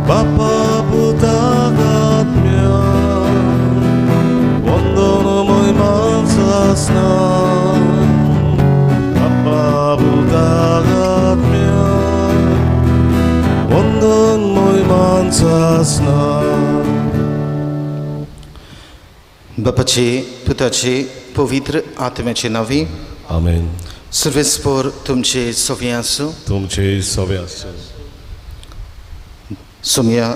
Papa budagatmia Wondono mój man zasna Papa budagatmia Wondon mój man zasna बापाचे पुताचे पवित्र आत्म्याचे नावी आमेन. सर्वेस्पर तुमचे सोवे आसूं. तुमचे सोवे आसूं. सोम्या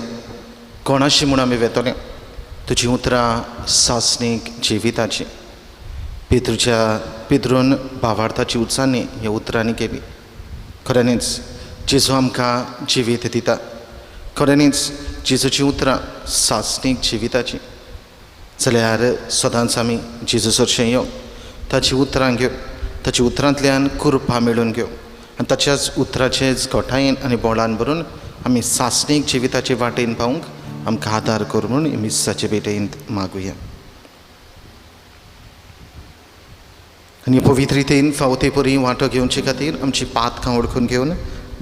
कोणाशी म्हूण आमी वेतले तुजी उतरां सासणीक जिविताची पितरून भावार्थाची उचांनी ह्या उतरांनी केली. खऱ्यांनीच जेजू आमकां जिवीत दिता. खऱ्यांनीच जेजूची उतरां सासणीक जिविताची. जाल्यार सदांच आमी जेजू सरशें येवं ताची उतरां घेवं ताच्या उतरांतल्यान कृपा मेळून घेवं आनी ताच्याच उतराचेच गोठायेन आनी बोळान भरून आमी सासणीक जिविताचे वाटेन पावूंक आमकां आदार कर म्हणून मिसाचे भेटेंत मागुया. आनी पवित्र रितीन फावते परी वांटो घेवचे खातीर आमची पातकां ओळखून घेवन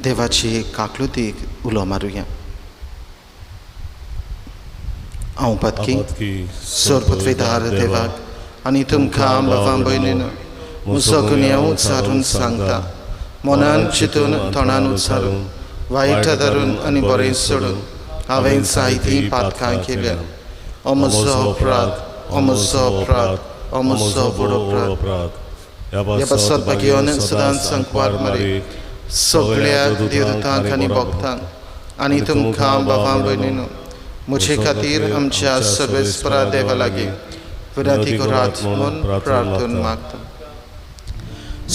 देवाची काकलुतीक उलो मारुया. हांव पातकी सोरपत्वेदार देवाक आनी तुमकां बाबा भयणीन म्हजो गुन्यांव उच्चारून सांगता. मनान चिंतून तोंडान उच्चारून वायट धरून आनी बरें सोडून हांवें जायतीं पातकां केल्या. हो म्हजो अपराध, हो म्हजो अपराध, हो म्हजो बडो अपराध. ह्या पासत घेवन सदांच संकवार मारी सगळ्या देवतांक आनी भक्तांक आनी तुमकां बाबा भयणीन म्हजे खातीर आमच्या सर्वेस्परा देवा लागीं विनंती करात म्हूण प्रार्थना मागता.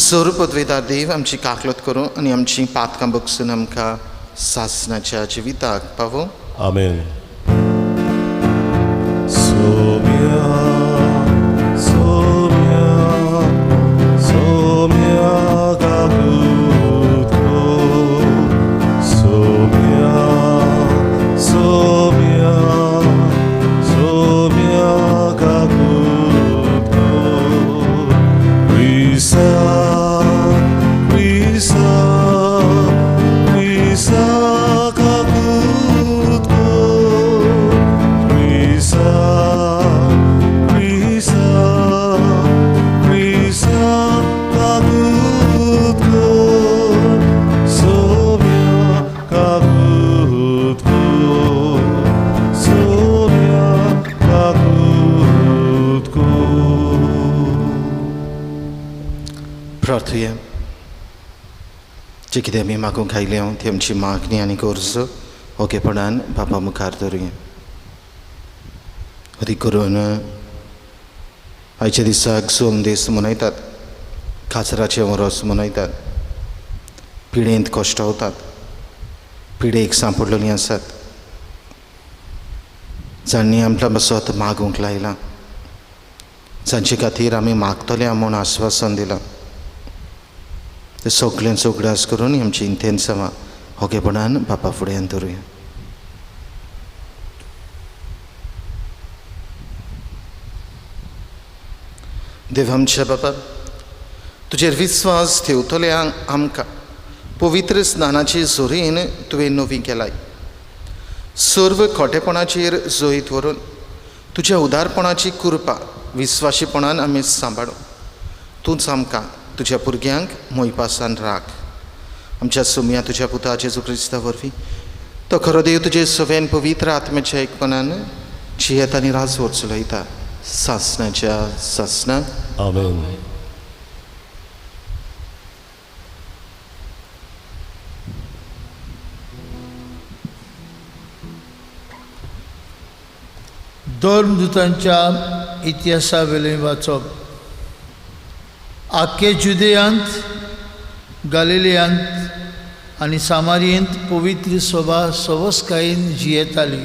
स्वरूपद्वेदार देव आमची काकलत करूं आनी आमची पातकां बगसून आमकां सासणाच्या जिविताक पावो. आमेन. Saumya Saumya Saumya गागुतको Saumya Saumya Saumya गागुतको Risa Risa Risa gagutko Risa Risa Risa gagutko Somia gagutko Somia gagutko. प्रार्थुया. जे कितें आमी मागूंक आयल्या ती आमची मागणी आनी गरजो ओगेपणान बापा मुखार दवरुया. अदी करून आयच्या दिसाक सोम दीस मनयतात. काजराचे वरोस मनयतात. पिडेंत कश्टावतात. पिडेक सांपडलेलीं आसात. जांणी आमकां बसत मागूंक लायलां. जांचे खातीर आमी मागतले म्हूण आश्वासन दिलां. ते सगळ्यांचो उगडास करून आमची इंतेन्सांवां ओगेपणान बापा फुड्यान दवरुया. देव आमच्या बापा तुजेर विस्वास ठेवतल्यांक आमकां पवित्र स्नानाची जोरेन तुवें नवी केलाय. सर्व खोटेपणाचेर जोईत व्हरून तुज्या उदारपणाची कृपा विस्वाशीपणान आमी सांबाळूं. तूंच आमकां तुज्या भुरग्यांक मोयपासान राख. आमच्या सोम्या तुज्या पुता जेजू क्रिस्ता वरवीं तो खरो देव तुजे सवेन पवित्र आत्म्याच्या एकपणान जियेत आनी राजवट चलयता. सासणाच्या सासणाक आमेन. धर्मदूतांच्या इतिहासा वेले वाचप. आख्खे जुदेयांत गालिलियांत आनी सामारियेंत पवित्र सभा सवस्कायेन जियेताली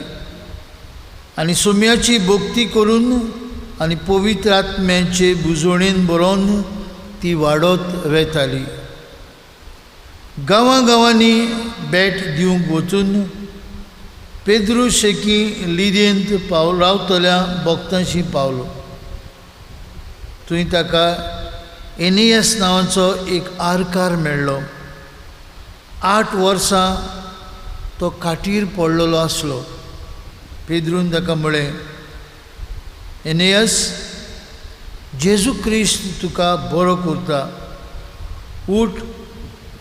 आनी सोम्याची भक्ती करून आनी पवित्र आत्म्याचे बुजवणेन बरोवन ती वाडत वेताली. गांवांनी भेट दिवंक वचून पेद्रू शेकी लिदेंत रावतल्या भक्तांशी पावलो. थंय ताका एनियस नांवाचो एक आरकार मेळ्ळो 8 वर्सां तो काटीर पडलेलो आसलो. पेद्रून ताका म्हळें, एनेयस, जेजू क्रिस्त तुका बरो करता. उठ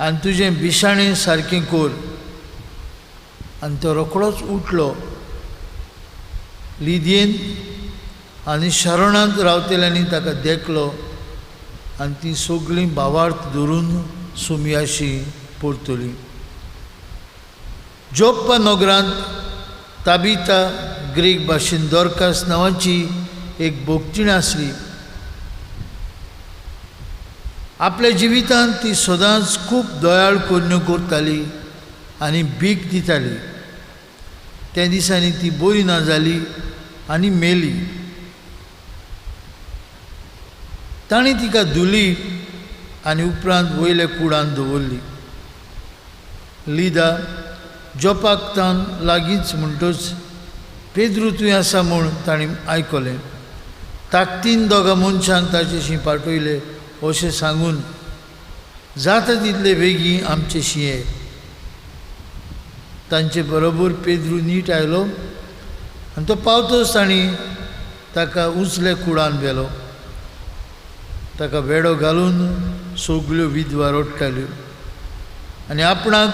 आनी तुजें बिशाणें सारकें कर. आनी तो रोखडोच उठलो. लिदयेन आनी शारोणांत रावतल्यांनी ताका देखलो आनी ती सगळीं भावार्थ धरून सुमयाशी परतली. जोप्पा नगरांत ताबिता, ग्रीक भाशेन दोरकास नांवाची एक भोगतीण आसली. आपल्या जिवितांत ती सदांच खूब दयाळ कन्यो करताली आनी भीक दिताली. त्या दिसांनी ती बरी ना जाली आनी मेली. ताणें तिका धुली आनी उपरांत वयल्या कुडांत दवरली. लिदा जोपाकतान लागींच म्हणटच पेद्रू तुवें आसा म्हूण ताणें आयकलें. ताकतीन दोगा मनशांक ताचेशी पाठयले अशें सांगून, जाता तितले बेगीन आमचेशी ये. तांचे बरोबर पेद्रू नीट आयलो आनी तो पावतच ताणीं ताका उंचल्या कुडान व्हेलो. ताका वेडो घालून सगल्यो विधवा रडटाल्यो आनी आपणाक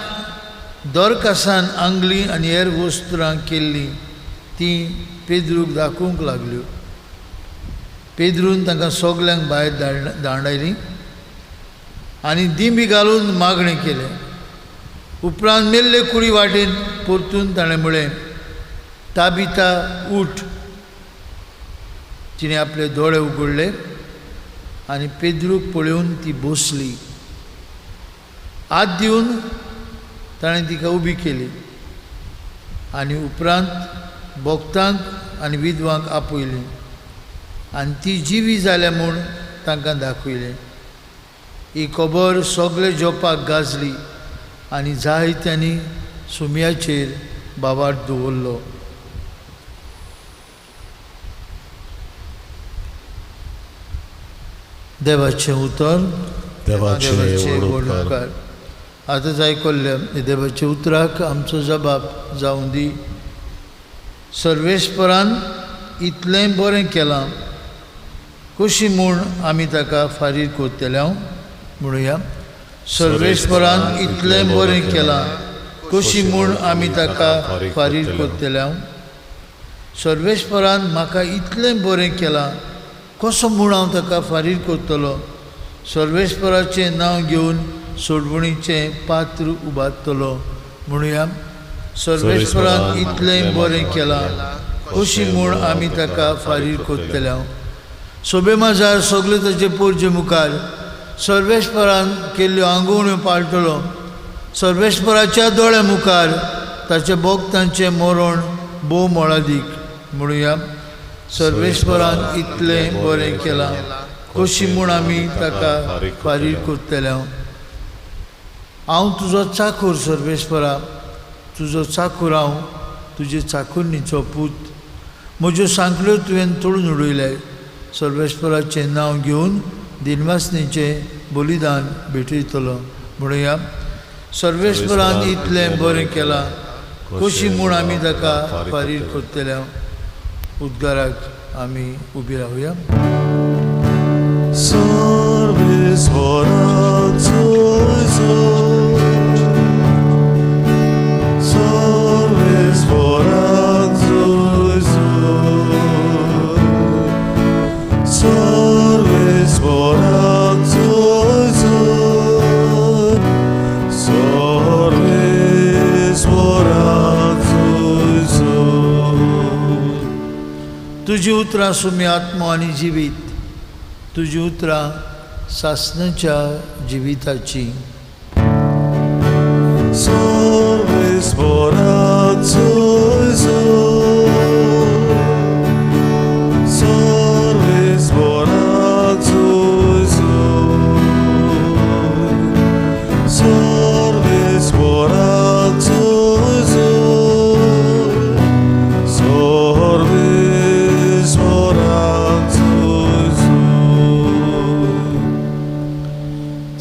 दोरकासान आंगली आनी हेर वस्त्रां केल्लीं तीं पेद्रूक दाखोवंक लागल्यो. पेद्रून तांकां सगल्यांक भायर धांडायलीं आनी दिंबी घालून मागणें केलें. उपरांत मेल्ले कुडी वाटेन परतून ताणें म्हळें, ताबिता, उठ. तिणें आपले दोळे उगडले आनी पेद्रूक पळोवन ती बसली. हात दिवन ताणें तिका उबी केली आनी उपरांत भोगतांक आनी विधवांक आपयली आनी ती जिवी जाल्या म्हूण तांकां दाखयलें. ही खबर सगळे जोपाक गाजली आनी जायत्यांनी सुमयाचेर बाबार्थ दवरलो. देवाचें उतर. देवाचे वडणूककार. आतांच आयकल्ल्या देवाच्या उतराक आमचो जबाब जावं दी. सर्वेस्परान इतलें बरें केलां, कशी म्हूण आमी ताका फारीक करतले. म्हणुया, सर्वेस्परान इतलें बरें केलां, कशी म्हूण आमी ताका फारीक करतले. सर्वेस्परान म्हाका इतलें बरें केलां, कसो म्हूण हांव ताका फारीक करतलो. सर्वेस्पराचें नांव घेवन सोडवणीचें पात्र उबारतलो. म्हणुया, सर्वेस्परान इतलें बरें केलां, कशी म्हूण आमी ताका फारीक करतले. सोबे माजार सगळे ताचे पोरचे मुखार सर्वेस्परान केल्ल्यो आंगवण्यो पाळटलो. सर्वेस्पराच्या दोळ्या मुखार ताच्या भोगतांचें मरण भोव मोलादीक. म्हणुया, सर्वेस्परान इतलें बरें केलां, कशी म्हूण आमी ताका फारीक करतले. हांव तुजो चाकूर सर्वेस्परा, तुजो चाकूर हांव, तुजे चाकुरणीचो पूत. म्हज्यो सांखल्यो तुवें तोडून उडयल्याय. सर्वेस्पराचें नांव घेवन दिनवासनेचें बलिदान भेटयतलो. म्हणुया, सर्वेस्परान इतलें बरें केलां, कशी म्हूण आमी ताका फारीक करतले. उद्गाराक आमी उबी रावया. तुजी उतरां सुमी आत्मा आनी जिवीत. तुजी उतरां सासणाच्या जिविताची.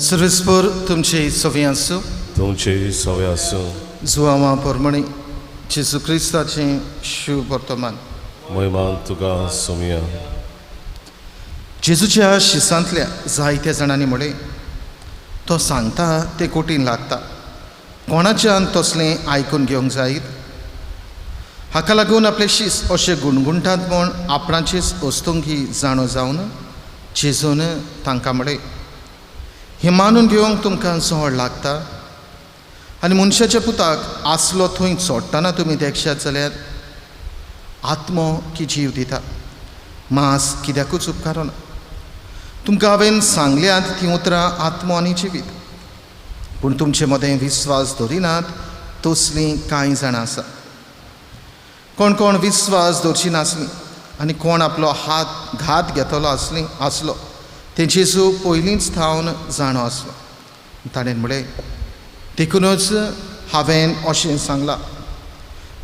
सर्वेस्पर तुमचे सगळे आसूं. तुमचे सवय आसूं जुआंवा पोरमणी जेजू क्रिस्ताचें शुभ वर्तमान. महिमान तुका सोमिया. जेजूच्या शिसांतल्या जायत्या जाणांनी म्हळें तो सांगता तें कोटीन लागता, कोणाच्यान तसलें आयकून घेवंक जायत. हाका लागून आपले शीस अशें गुणगुणटात म्हूण आपणाचीच वस्तूंकी जाणो जावन जेजून तांकां म्हळें हें मानून घेवंक तुमकां जवळ लागता. आनी मनशाच्या पुताक आसलो थंय चोडटाना तुमी देखशात जाल्यार आत्मो की जीव दिता, मांस कित्याकूच उपकारो ना. तुमकां हांवें सांगल्यात तीं उतरां आत्मो आनी जिवीत, पूण तुमचे मदें विस्वास दवरिनात तसलीं कांय जाणां आसा. कोण कोण विस्वास दवरची नासलीं आनी कोण आपलो हात घात घेतलो आसलो तें जेजू पयलींच थावन जाणो आसलो. ताणें म्हळें देखूनच हांवें अशें सांगलां,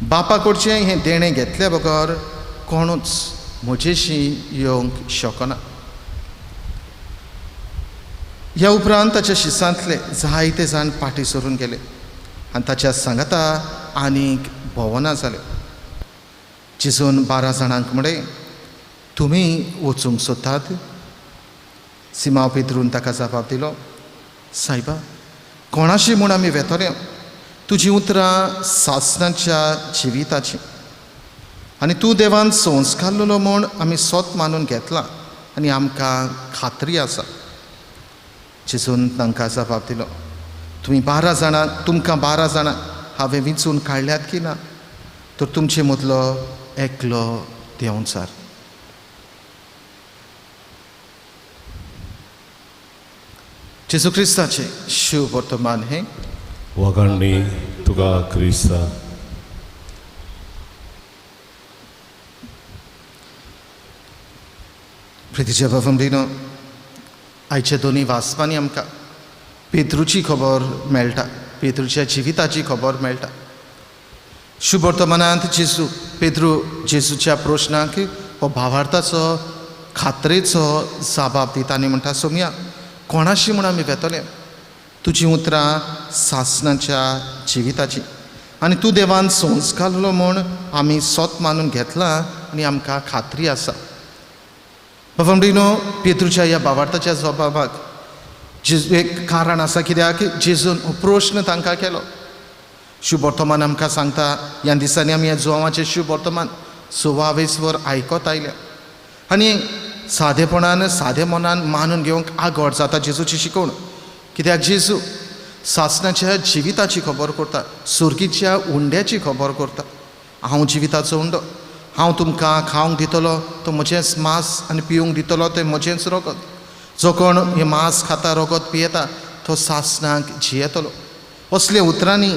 बापा कडचें हें देणें घेतल्या बगर कोणूच म्हजेशी येवंक शकना. ह्या उपरांत ताच्या शिसांतले जायते जाण फाटीं सरून गेले आनी ताच्या सांगाता आनीक भोवना जाले. जेजून 12 जाणांक म्हळें तुमी वचूंक सोदतात. सिमांव पेद्रून ताका जबाब दिलो, सायबा कोणाशी म्हूण आमी वेतले? तुजीं उतरां सासणाच्या जिविताचीं आनी तूं देवान संस्कारलेलो म्हूण आमी सोत मानून घेतलां आनी आमकां खात्री आसा. जेजून तांकां जबाब दिलो, तुमकां 12 जाणां हांवें विंचून काडल्यात की ना, तर तुमचे मदलो एकलो देंवचार. जेजू क्रिस्ताचें शुभ वर्तमान हें. वगांडी तुका क्रिस्ता. प्रितीच्या भावंभयणीनो, आयच्या दोनी वाचपांनी आमकां पेद्रूची खबर मेळटा, पेद्रूच्या जिविताची खबर मेळटा. शुभ वर्तमानांत पेद्रू जेजूच्या प्रश्नाक हो भावार्थाचो खात्रेचो जबाब दिता आनी म्हणटा, सोम्या कोणाशी म्हूण आमी वेतले? तुजीं उतरां सासणाच्या जिविताची आनी तूं देवान संस्कारलो म्हूण आमी सोत मानून घेतलां आनी आमकां खात्री आसा. भावंभयणीनो, पेद्रूच्या ह्या भावार्थाच्या जबाबाक एक कारण आसा, कित्याक जेजून हो प्रश्न तांकां केलो. शुभ वर्तमान आमकां सांगता, ह्या दिसांनी आमी ह्या जुआंवाचें शुभ वर्तमान 26 वर आयकत आयल्या आनी सादेपणान सादे मनान मानून घेवंक आगोड जाता जेजूची शिकवण. कित्याक जेजू सासणाच्या जिविताची खबर करता, सुर्गीच्या उंड्याची खबर करता. हांव जिविताचो उंडो, हांव तुमकां खावंक दितलो तो म्हजेंच मांस आनी पिवंक दितलो तें म्हजेंच रगत. जो कोण हें मांस खाता रगत पियेता तो सासणाक जियेतलो. असल्या उतरांनी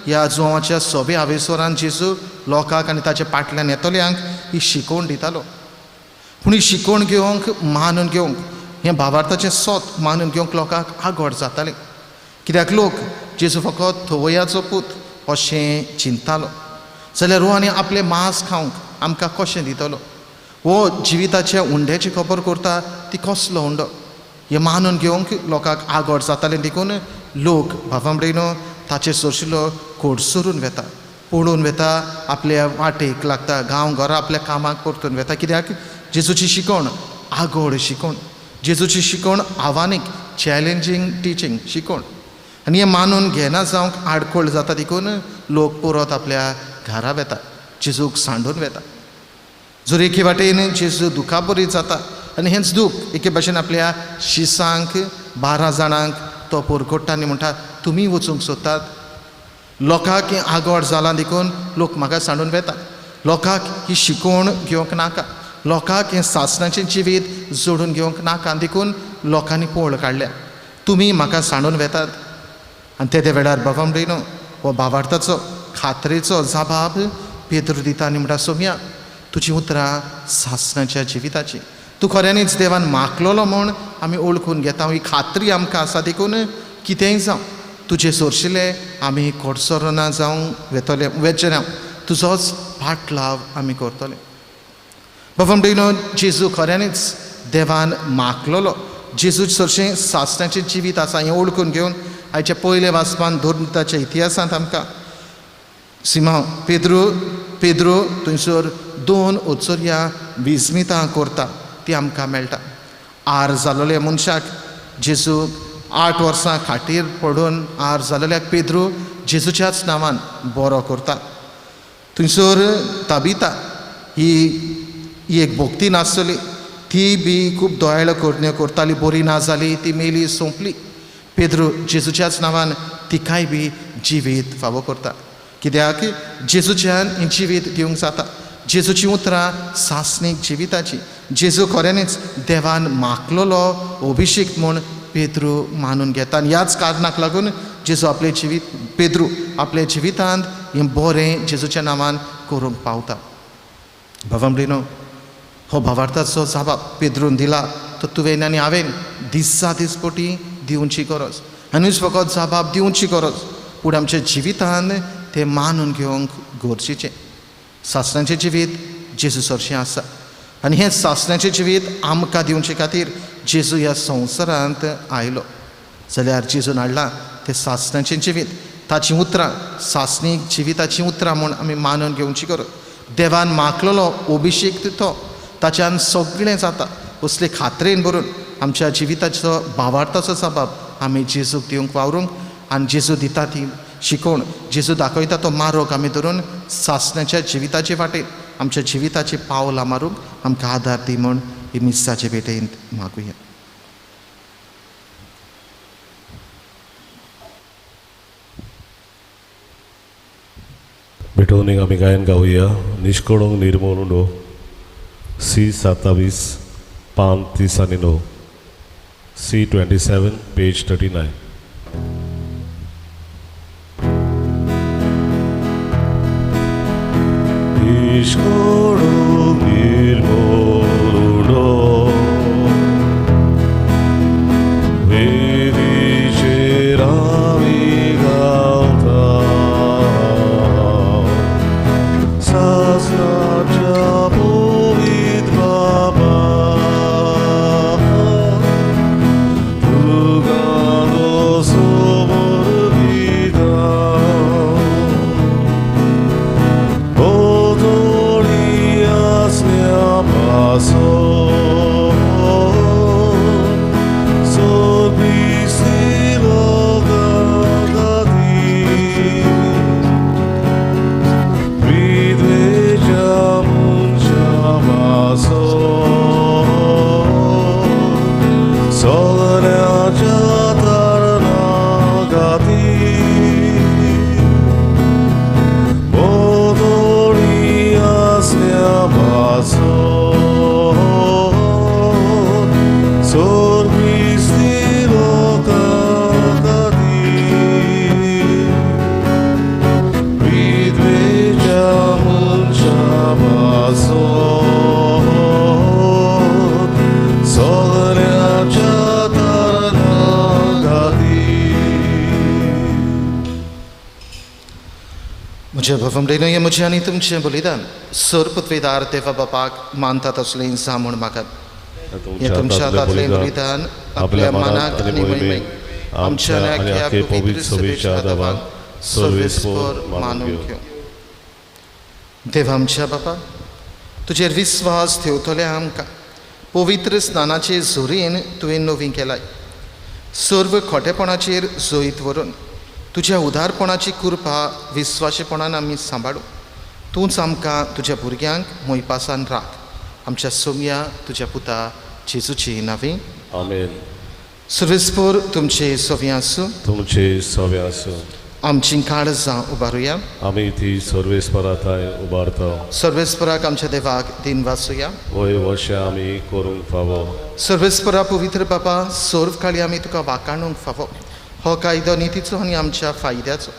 ह्या जुआंवाच्या सोबे हावेसरान जेजू लोकांक आनी ताच्या फाटल्यान येतल्यांक ही शिकवण दितालो. पूण ही शिकवण घेवंक मानून घेवंक हें भावार्थाचें सोत मानून घेवंक लोकांक आगोड जातालें. कित्याक लोक जेजू फकत थवयाचो पूत अशें चिंततालो जाल्यार हो आनी आपलें मांस खावंक आमकां कशें दितलो? हो जिविताच्या उंड्याची खबर करता ती कसलो उंडो? हें मानून घेवंक लोकांक आगोड जातालें. देखून लोक भावंभयणीनो ताचे सोशिल्लो कोडसरून वेता, पळोवन वेता, आपल्या वाटेक लागता, गांव घरां आपल्या कामाक परतून वेता. कित्याक जेजूची शिकवण आगोड शिकवण, जेजूची शिकवण आव्हानीक चॅलेंजींग टिचींग शिकवण आनी हें मानून घेना जावंक आडखळ जाता. देखून लोक परत आपल्या घरा वेता, जेजूक सांडून वेता. जर एके वाटेन जेजू दुखाबरी जाता आनी हेंच दूख एके भाशेन आपल्या शिसांक 12 जाणांक तो परगट्टा आनी म्हणटा तुमी वचूंक सोदतात. लोकांक हें आगोड जालां देखून लोक म्हाका सांडून वेता. लोकांक ही शिकवण घेवंक नाका, लोकांक हें सासणाचें जिवीत जोडून घेवंक नाका. देखून लोकांनी पळ काडल्या तुमी म्हाका सांडून वेतात. आनी ते वेळार भावंभयणीनो, हो भावार्थाचो खात्रेचो जबाब पेद्रू दिता आनी म्हणटा, सोम्या तुजीं उतरां सासणाच्या जिविताची, तूं खऱ्यांनीच देवान मागलोलो म्हूण आमी ओळखून घेता. ही खात्री आमकां आसा. देखून कितेंय जावं तुजे सोरशिल्ले आमी कोडसर ना जावं वेचले ना, तुजोच फाट लाव आमी करतले. भावंभयणीनो, जेजू खऱ्यांनीच देवान मागलोलो, जेजू चडशें सासणाचें जिवीत आसा हें ओळखून घेवन आयच्या पयले वाचपान धर्मताच्या इतिहासांत आमकां सिमा पेद्रो थंयसर 2 उत्सुर्या विस्मितां करता ती आमकां मेळटा. आर जालोल्या मनशाक जेजू 8 वर्सां खाटीर पडून आर जालोल्याक पेद्रो जेजूच्याच नांवान बरो करता. थंयसर ताबिता ही एक भोक्ती नासतली, ती बी खूब दोळ्याळ्यो करण्यो करताली, बरी ना जाली, ती मेली सोंपली. पेद्रो जेजूच्याच नांवान तिकाय बी जिवीत फावो करता. कित्याक जेजूच्यान ही जिवीत दिवंक जाता. जेजूची उतरां सासणीक जिविताची. जेजू खऱ्यांनीच देवान मागलोलो अभिषेक म्हूण पेद्रू मानून घेता. आनी ह्याच कारणाक लागून जेजू आपले पेद्रू आपल्या जिवितांत हें बरें जेजूच्या नांवान करूंक पावता. भावांभयणो, हो भावार्थाचो जाप पेद्रून दिला तो तुवें आनी हांवें दिसा दिसपटी दिवची गरज. आनीच फकत जबाब दिवची गरज, पूण आमच्या जिवितांत तें मानून घेवंक गरजेचें. सासणाचें जिवीत जेजू सरचें आसा आनी हें सासणाचें जिवीत आमकां दिवचे खातीर जेजू ह्या संवसारांत आयलो. जाल्यार जेजून हाडलां तें सासणाचें जिवीत, ताचीं उतरां सासणीक जिविताचीं उतरां म्हूण आमी मानून घेवची गरज. देवान मागलोलो अभिषेक तो ताच्यान सगळें जाता असले खात्रेन भरून आमच्या जिविताचो भावार्थाचो जबाब आमी जेजूक दिवंक वावरूंक आनी जेजू दिता ती शिकोवण, जेजू दाखयता तो मार्ग आमी धरून सासणाच्या जिविताचे वाटेन आमच्या जिविताचे पावलां मारूंक आमकां आदार दी म्हूण ही मिस्साचे भेटेंत मागुया. भेटवणीक आमी गायन गावया. निष्कळोंक निर्मोलूंडो C27 पान 39 C27 page 39. Niszkolók irmolódó, védítsd amíg álltál, szászlátja povit babát, tugadó szobor vidám. म्हज्या भवमडेन हें म्हजें आनी तुमचें बलिदान सर्पत्वेदार देवा बापाक मानता तसलें जा म्हूण म्हाका हें तुमच्या हातांतलें बलिदान आपल्या मनाक आनी मोहिमेक आमच्या आनी आख्या पवित्र सभेच्या देवाक सर्वेस्पर मानून घेवं. देवा आमच्या बापा, तुजेर विस्वास ठेवतले आमकां पवित्र स्नानाचे झोरेन तुवें नवीं केलाय. सर्व खोटेपणाचेर जैत व्हरून तुज्या उदारपणाची कृपा विस्वाशीपणान आमी सांबाळू. तूंच आमकां तुज्या भुरग्यांक मोयपासान राख. आमच्या सोम्या तुज्या पुता जेजूची नांवी आमेन. सर्वेस्पर तुमचे सोव्या आसूं. तुमचे सवे आसूं. आमची काळजां उबारुया. आमी ती सर्वेस्पराताय उबारता. सर्वेस्पराक आमच्या देवाक दिन वाचुया. वय वर्षे आमी करूंक फावो. सर्वेस्परा पवित्र बाबा, सर्व काळी आमी तुका वाखाणूंक फावो. हो कायदो नितीचो आनी आमच्या फायद्याचो.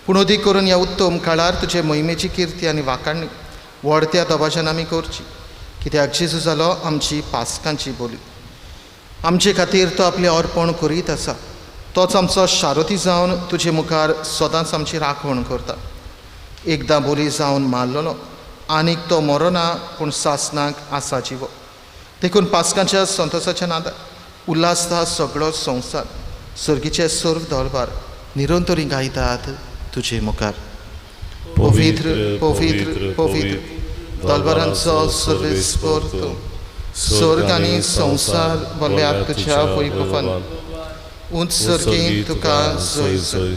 पूण अदीक करून ह्या उत्तम काळार तुजे मोहिमेची किर्ती आनी वाखाणणी व्हडत्या दबाज्यान आमी करची. कित्याक जेजू जालो आमची पासकांची बोली. आमचे खातीर तो आपलें अर्पण करीत आसा. तोच आमचो शारोती जावन तुजे मुखार सदांच आमची राखण करता. एकदां बोली जावन मारलोलो आनीक तो मरो ना, पूण सासणाक आसा जिवो. देखून पासकांच्या संतोशाच्या नादार उल्हासता सगळो संवसार. सर्गीचे सर्व दरबार निरंतरी गायतात तुझे मुखार. पवित्र पवित्र पवित्र दरबारांचो सर्वेस्पर तूं. स्वर्ग आनी संसार भरल्यात तुज्या वैभवान. उंच सर्गीन तुका जय जय.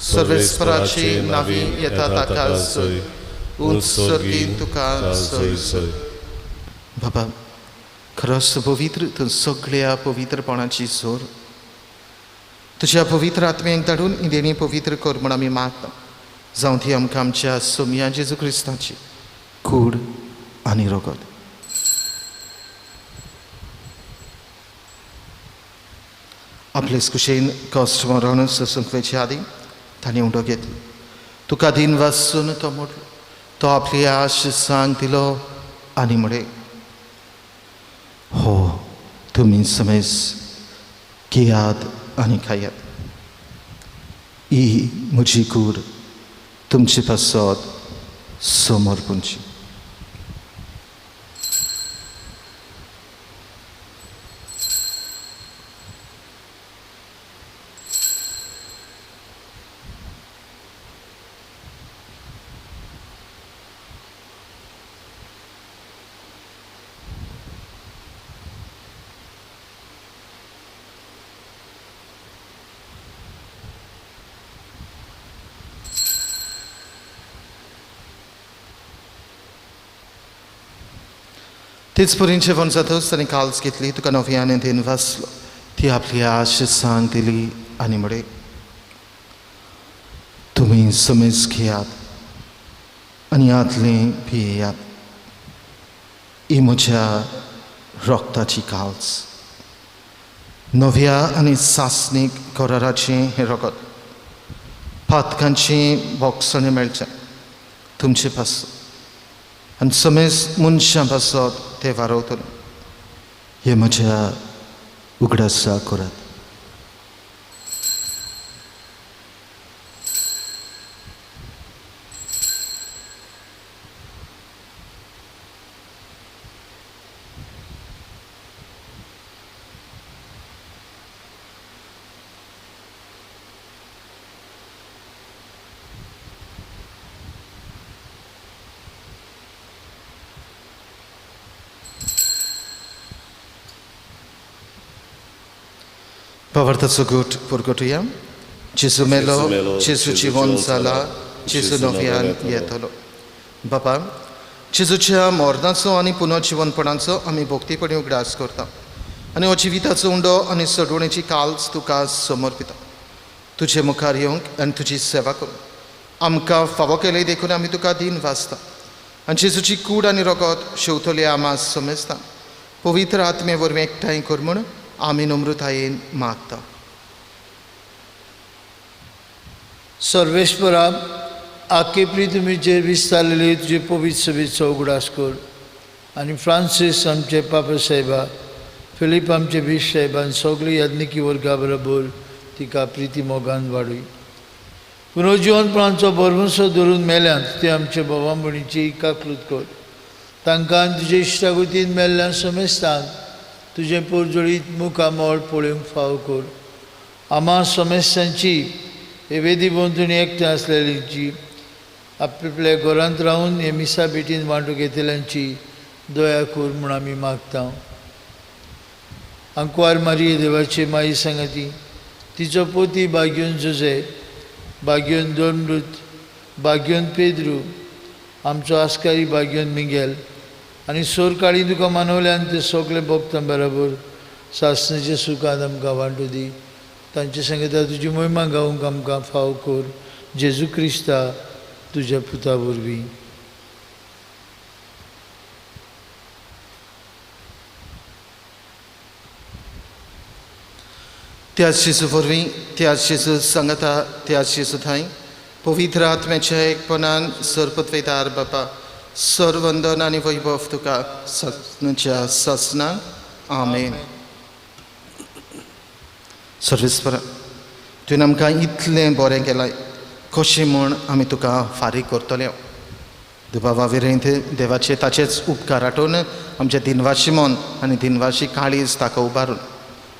सर्वेस्पराची नावी येता ताका जय. उंच सर्गीन तुका जय जय. बाबा, खरोच पवित्र तूं सगळ्या पवित्रपणाची जोर तुज्या पवित्र आत्म्याक धाडून ही देणी पवित्र कर म्हण आमी मागता. जावं ती आमकां आमच्या सोम्या जेजू क्रिस्ताची कूड आनी रगत. आपलेच कुशेन कश्ट मरण संकवेचे आदी ताणें उडो घेतलो. तुका दिन वाचून तो मोडलो. तो आपली आश सांग दिलो आनी म्हळे, हो तुमी समेज घेयात आनी खायात. ही म्हजी कूड तुमचे पासत समर्पणची. तेच परींचे वन जातच ताणें काल्स घेतली. तुका नव्यान दिन वाचलो. ती आपली आश सांग दिली आनी म्हळे, तुमी समेज घेयात आनी आदलें पियेयात. ही म्हज्या रक्ताची काल्स. नव्या आनी सासणीक कराराचें हें रगत. पातकांचें बोगसणें मेळचें तुमचे पासत आनी समेज मनशां पासत ते वारवतले. हे म्हज्या उगडासा करात. Powartaco gut purgotuję. Jezu melo, Jezu dziwon zala, Jezu nowian येतलो. बापा, जेजूच्या मरणाचो आनी पुनर्जीवनपणाचो आमी भोक्तीपणी उगडास करता आनी हो जिविताचो उंडो आनी सडवणेची काल्स तुका समर्पिता. तुजे मुखार येवंक आनी तुजी सेवा करूंक आमकां फावो केले देखून आमी तुका दिन वाचता आनी जेजूची कूड आनी रगत शेवतले आमां समजता. पवित्र आत्मे वरवीं एकठांय कर म्हूण आमी नम्रतायेन मागता. सर्वेस्परा, आखे प्रितुमीचेर विस्तारलेली तुजे पवित्र सभेचो उगडास कर आनी फ्रांसीस आमचे पापा साहेबा, फिलीप आमचे बिश साहेबा आनी सगळी याज्ञिकी वर्गा बरोबर तिका प्रिती मोगान वाडय. पुनर्जीवनपणाचो भरवंसो धरून मेल्यांत ते आमचे भावा भयणीची इकाकृत कर. तांकां तुजे इश्टागतीन मेल्ल्यान समेस्तांक तुजें पोरजोळीत मुखामोळ पळोवंक फाव कर. आम्हा समेस्तांची हे वेदी बंधूनी एकठांय आसलेलींची आपल्या घरांत रावून हे मिसा बेटीन वांटो घेतल्यांची दया कर म्हूण आमी मागता. आंकवार मारिये देवाचे माई सांगाती, तिचो पोती भाग्योन जोजे, भाग्योन दोनमृत, भाग्योन पेद्रू, आमचो आस्कारी भाग्योन मिगेल आनी सोर काळी तुका मानवल्यान ते सगळे भक्तां बरोबर सासणेच्या सुखांत आमकां वांटो दी. तांचे सांगता तुजी महिमा गावूंक आमकां फाव कर. जेजू क्रिस्ता तुज्या पुता वरवीं. त्याच जेजू वरवीं, त्याच जेजू सांगता, त्याच जेजू थंय पवित्र आत्म्याच्या एकपणान सरपत्वेदार बापा, सर्वंदन आनी वैभव तुका ससनाच्या ससना. आमेन. सर्वेस्परा, तुवें आमकां इतलें बरें केलां, कशें म्हूण आमी तुका फारीक करतले. दुबावा विरयत देवाचे ताचेच उपकार आठोवन आमचे दिनवाशी मन आनी दिनवाशी काळीज ताका उबारून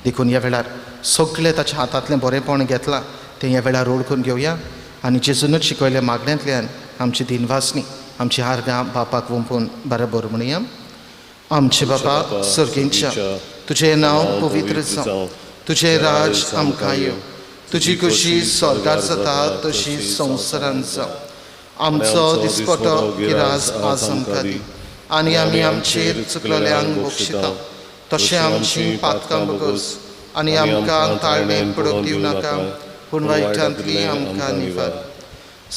देखून ह्या वेळार सगळें ताच्या हातांतलें बरेंपण घेतलां तें ह्या वेळार ओळखून घेवया आनी जेजूनच शिकयल्या मागण्यांतल्यान आमची दिनवासनी आमची आर्गां बापाक वंपून बरोबर म्हणया. आमचे बापा सर्गेंच्या तुजें नांव पवित्र जावं, तुजें राज आमकां येवं, तुजी कशी स्वर्गार जाता तशी संवसारांत जावं. आमचो दिसपटो गिरास आज आमकां दी आनी आमी आमचेर चुकलेल्यांक बक्षिता तशें आमची पातकां बगस आनी आमकां ताळमेन पडूंक दिवं नाका पूण वायटांतली आमकां निवार.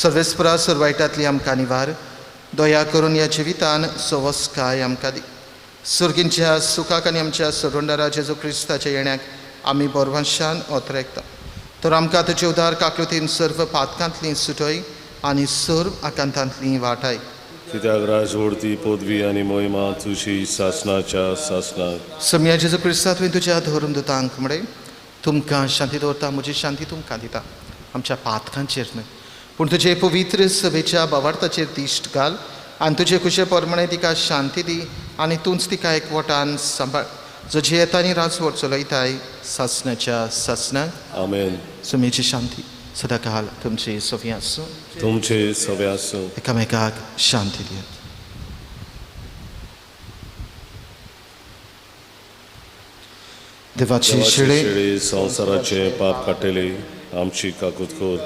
सर्वेस्परा सर्वायटांतली आमकां निवार. दया करून ह्या जिवितान सवस्काय आमकां दी. सर्गींच्या सुखाक आनी आमच्या सरोंडारा जेजू क्रिस्ताच्या येण्याक आमी बोरवांशान ओतरेकता. तर आमकां तुजे उदार काकुतीन सर्व पातकांतली सुटय आनी सर्व आकांतांतली वाटाय. कित्याक राजवडती पदवी आनी मोहिमा तुजी सासणाच्या सासणाक. सम्या जेजू क्रिस्ता तुवें तुज्या धर्म दुतांक म्हणय तुमकां शांती दवरता, म्हजी शांती तुमकां दिता. आमच्या पातकांचेर न्हय पूण तुजे पवित्र सभेच्या बावार्थाचेर दिश्ट घाल आनी तुजे खुशे परमणे तिका शांती दी आनी तूंच तिका एकवटान सांबाळ. जो येता आनी राजवड चलयताय सासणाच्या सासणाक. आमेन. सम्याची शांती सदां काल तुमचे सव्या आसूं. तुमचे सवे आसूं. एकामेकाक शांती दियात. देवाची शिळे संवसाराचे पाप काटेले आमची काकूत कोर.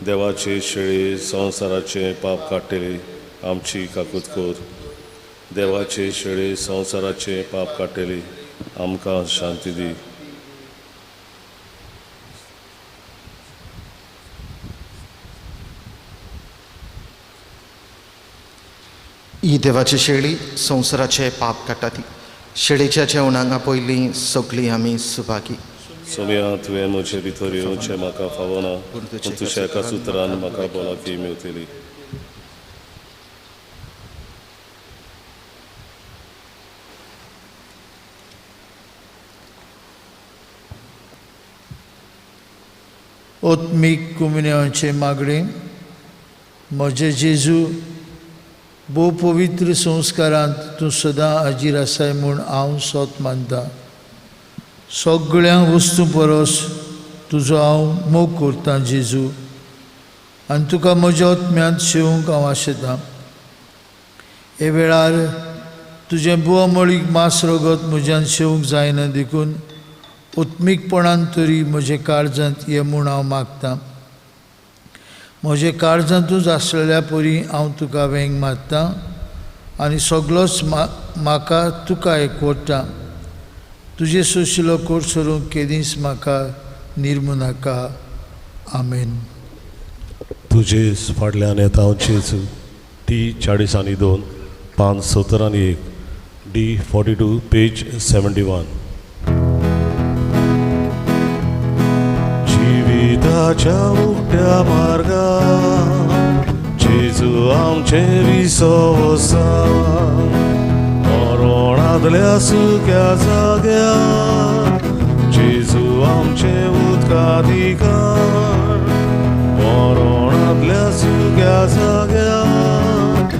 देवाचे शिळे संवसाराचे पाप काटेले आमची काकूत कोर. देवाचे शिळे संवसाराचे पाप काटेले आमकां शांती दी. ही देवाची शेळी संवसाराचे पाप काडटा ती. शेळीच्या जेवणांगा पयलीं सगळीं आमी सुभागी. सोम्या तुवें म्हजे भितर येवचें म्हाका फावना पूण तुज्या एका सुत्रान म्हाका भलायकी मेवतली. ओत्मीक कुमन्याचे मागणे. म्हजे जेजू भोव पवित्र संस्कारांत तूं सदां हाजीर आसाय म्हूण हांव सोत मानता. सगळ्या वस्तू परस तुजो हांव मोग करतां जेजू आनी तुका म्हज्या ओतम्यांत शेवंक हांव आशेतां. हे वेळार तुजें बुवामळीक मास रगत म्हज्यान शेवंक जायना देखून ओत्मीकपणान तरी म्हजे काळजांत ये म्हूण हांव मागतां. म्हजे काळजांतूच आसलेल्या परी हांव तुका वेंग मारतां आनी सगळोच म्हाका तुका एकवटा. तुजे सोशिलो कोट सरूंक केदींच म्हाका निर्मू नाका. आमेन. तुजे फाटल्यान येता हांव जेजू. T40 571 D42 page 71. जिविताच्या उक्त्या मार्गार जेजू आमचे विसवसा. मरणांतल्या सुक्या जाग्यार जेजू आमचे उदकाधिकार. मरणांतल्या सुक्या जाग्यार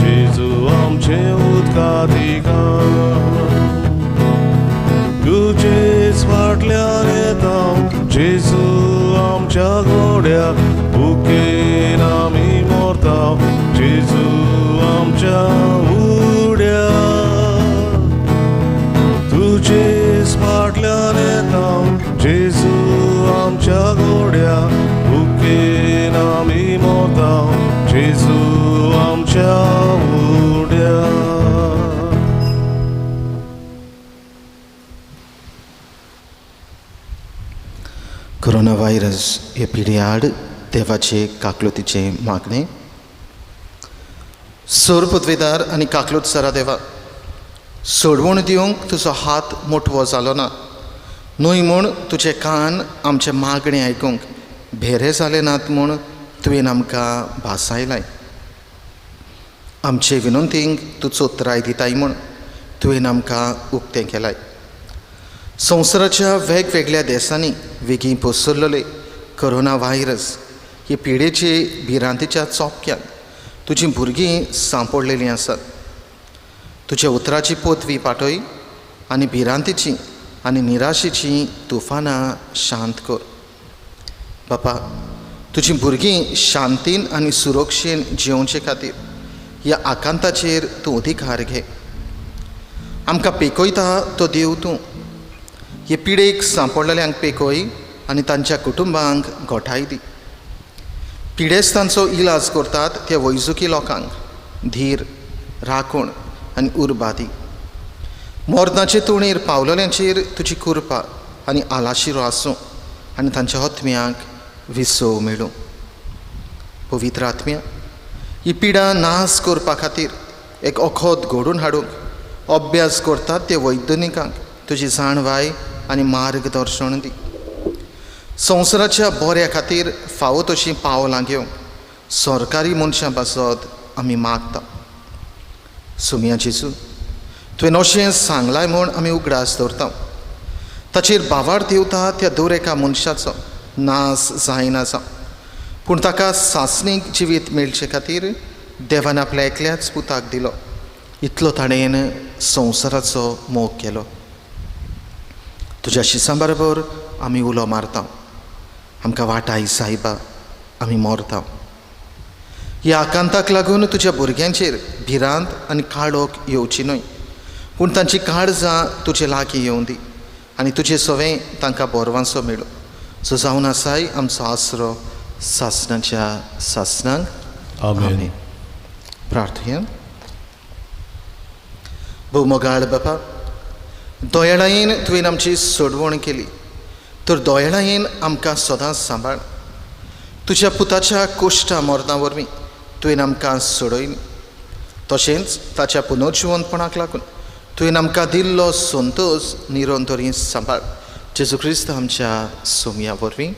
जेजू आमचे उदकाधिकार. तुजेच फाटल्यान येता जेजू आमच्या घोड्या बुकेन आमी मरता. जेजू आमच्या उड्या. तुजेच फाटल्यान येता जेजू आमच्या घोड्या बुकेन आमी मरता. जेजू आमच्या उड्या. कोरोना व्हायरस हे पिड्याड देवाचे काकलुतीचे मागणे. सोर पदवीदार आनी काकलूत सरा देवा, सोडवण दिवंक तुजो हात मोठवो जालो ना. न्हय म्हूण तुजे कान आमचे मागणे आयकूंक भेरे जाले नात म्हूण तुवें आमकां भासायलाय. आमचे विनंतींक तूं चोत्राय दिताय म्हूण तुवें आमकां उक्तें केलाय. संवसाराच्या वेगवेगळ्या देशांनी वेगीं पसरलेले कोरोना व्हायरस हे पिडेचे भिरांतीच्या चोपक्यान तुजीं भुरगीं सांपडलेलीं आसात. तुज्या उतराची पदवी पाठय आनी भिरांतीची आनी निराशेची तुफानां शांत कर. बापा, तुजीं भुरगीं शांतीन आनी सुरक्षेन जिवचे खातीर ह्या आकांताचेर तूं अधिकार घे. आमकां पेकयता तो देव तूं. हे पिडेक सांपडलेल्यांक पेकय आनी तांच्या कुटुंबांक घोटाय दी. पिडेस्तांचो इलाज करतात त्या वैजकी लोकांक धीर, राखण आनी उर्बा दी. मोर्दाचे तोणेर पावलेल्यांचेर तुजी कृपा आनी आलाशिरो आसूं आनी तांच्या आत्म्याक विसव मेळूं. पवित्र आत्म्या, ही पिडा नाश करपा खातीर एक ओखोद घडोवन हाडूंक अभ्यास करतात ते वैज्ञानिकांक तुजी जाणवाय आनी मार्गदर्शन दी. संवसाराच्या बऱ्या खातीर फावो तशीं पावलां घेवंक सरकारी मनशां पासत आमी मागता. सुमिया जेजू, तुवें अशें सांगलाय म्हूण आमी उगडास दवरता. ताचेर बावार दिवता त्या दर एका मनशाचो नाश जायना जावं, पूण ताका सासणीक जिवीत मेळचे खातीर देवान आपल्या एकल्याच पुताक दिलो. इतलो ताणेन संवसाराचो मोग केलो. तुज्या शिसां बरोबर आमी उलो मारता. आमकां वाटाय सायबा, आमी मोरता. ह्या आकांताक लागून तुज्या भुरग्यांचेर भिरांत आनी काळोख येवची न्हय, पूण तांची काळजां तुजे लागीं येवं दी आनी तुजें सवें तांकां बोरवांचो मेळूं. जो जावन आसाय आमचो आसरो सासणाच्या सासणांक. आमेन. प्रार्थया. भोवमोगाळ बापा, दोयेळायेन तुवें आमची सोडवण केली, तर दोयेळायेन आमकां सदांच सांबाळ. तुज्या पुताच्या कोश्टा मोर्दां वरवीं तुवें आमकां सोडयली. तशेंच ताच्या पुनर्जिवंतपणाक लागून तुवें आमकां दिल्लो संतोश निरंतरी सांबाळ. जेजू क्रिस्त आमच्या सोमया वरवीं.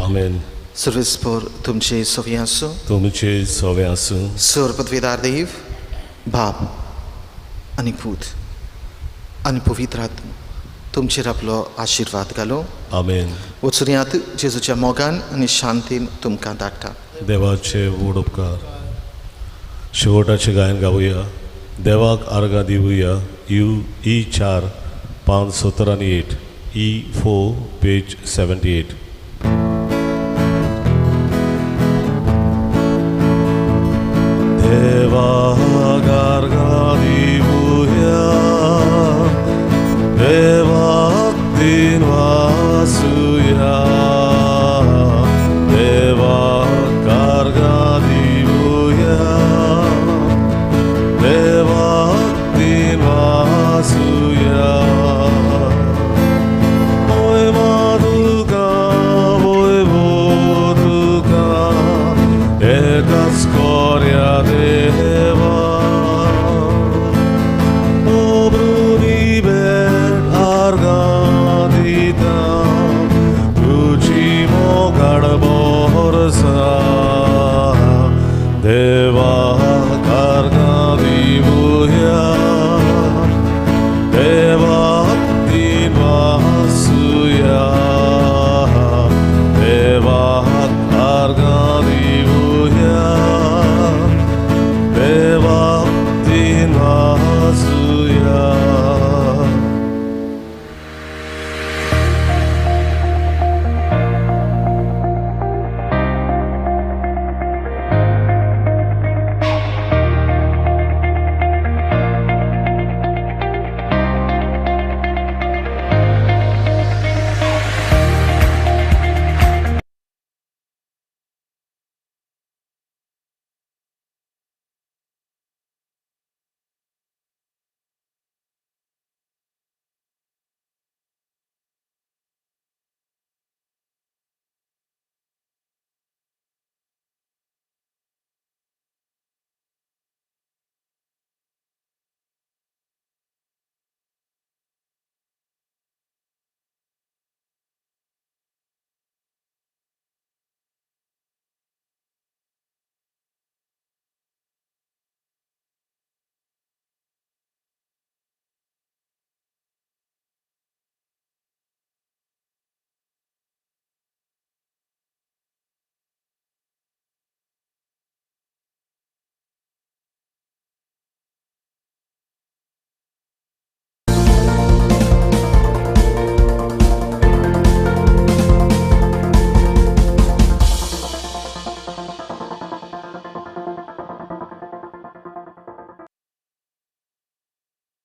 आमेन. सर्वेस्पर तुमचे सोवी आसूं. तुमचे सवे आसूं. सर्वपदवीदार देव, बाप आनी पूत आनी पवित्र आत्मा तुमचेर आपलो आशिर्वाद घालो. आमेन. वचुर्यांत जेजूच्या मोगान आनी शांतीन तुमकां धाडटा. देवाचे व्हड उपकार. शेवटाचे गायन गावुया. देवाक आर्गां दिवुया. E4 5 17 आणि 8 E4 पेज 78.